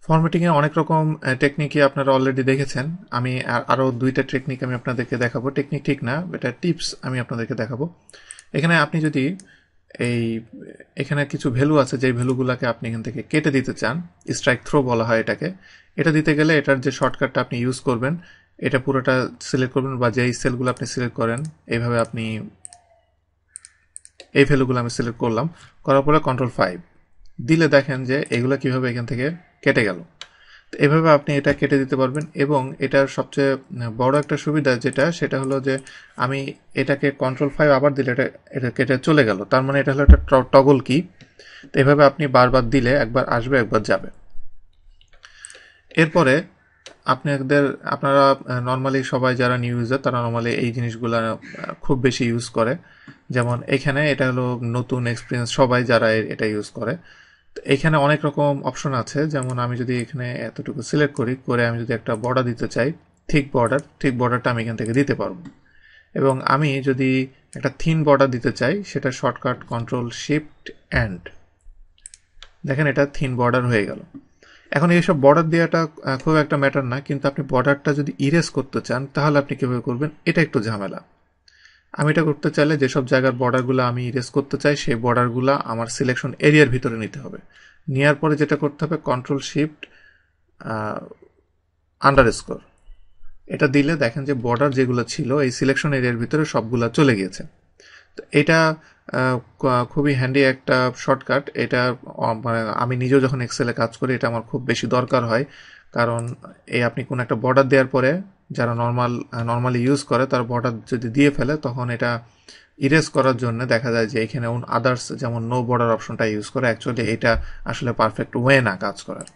ফরম্যাটিংয়ে অনেক রকম টেকনিকই আপনারা অলরেডি দেখেছেন। আমি আরও দুইটা টেকনিক আমি আপনাদেরকে দেখাবো। টেকনিক ঠিক না, এটা টিপস আমি আপনাদেরকে দেখাবো। এখানে আপনি যদি এই এখানে কিছু ভ্যালু আছে, যেই ভ্যালুগুলোকে আপনি এখান থেকে কেটে দিতে চান, স্ট্রাইক থ্রো বলা হয় এটাকে। এটা দিতে গেলে এটার যে শর্টকাটটা আপনি ইউজ করবেন, এটা পুরোটা সিলেক্ট করবেন, বা যেই সেলগুলো আপনি সিলেক্ট করেন এইভাবে আপনি এই ভ্যালুগুলো আমি সিলেক্ট করলাম, করার পরে Ctrl+5 দিলে দেখেন যে এগুলো কিভাবে এখান থেকে কেটে গেল। তো এভাবে আপনি এটা কেটে দিতে পারবেন। এবং এটার সবচেয়ে বড় একটা সুবিধা সেটা হলো যে আমি এটাকে Ctrl+5 আবার দিলে এটা কেটে চলে গেল, তার মানে এটা হলো একটা টগল কি। তো এভাবে আপনি বারবার দিলে একবার আসবে একবার যাবে। এরপরে আপনারা নর্মালি সবাই যারা নিউ ইউজার তারা নর্মালি এই জিনিসগুলো খুব বেশি ইউজ করে। যেমন এখানে এটা হলো নতুন এক্সপিরিয়েন্স, সবাই যারা এটা ইউজ করে। তো এখানে অনেক রকম অপশন আছে। যেমন আমি যদি এখানে এতটুকু সিলেক্ট করে আমি যদি একটা বর্ডার দিতে চাই, থিক বর্ডারটা আমি এখান থেকে দিতে পারবো। এবং আমি যদি একটা থিন বর্ডার দিতে চাই, সেটা শর্টকাট Ctrl+Shift+End, দেখেন এটা থিন বর্ডার হয়ে গেল। এখন এইসব বর্ডার দেওয়াটা খুব একটা ম্যাটার না, কিন্তু আপনি বর্ডারটা যদি ইরেজ করতে চান তাহলে আপনি কীভাবে করবেন, এটা একটু ঝামেলা। আমি এটা করতে চাইলে যেসব জায়গার বর্ডারগুলো আমি ইরেজ করতে চাই সেই বর্ডারগুলো আমার সিলেকশন এরিয়ার ভিতরে নিতে হবে। নেওয়ার পরে যেটা করতে হবে Ctrl+Shift_, এটা দিলে দেখেন যে বর্ডার যেগুলো ছিল এই সিলেকশন এরিয়ার ভিতরে সবগুলো চলে গিয়েছে। তো এটা খুবই হ্যান্ডি একটা শর্টকাট। এটা মানে আমি নিজেও যখন এক্সেলে কাজ করি এটা আমার খুব বেশি দরকার হয়। কারণ আপনি কোনো একটা বর্ডার দেওয়ার পরে যারা নর্মালি ইউজ করে তার বর্ডার যদি দিয়ে ফেলে, তখন এটা ইরেজ করার জন্য দেখা যায় যে এখানে আদার্স যেমন নো বর্ডার অপশনটা ইউজ করে। অ্যাকচুয়ালি এটা আসলে পারফেক্ট ওয়ে না কাজ করার।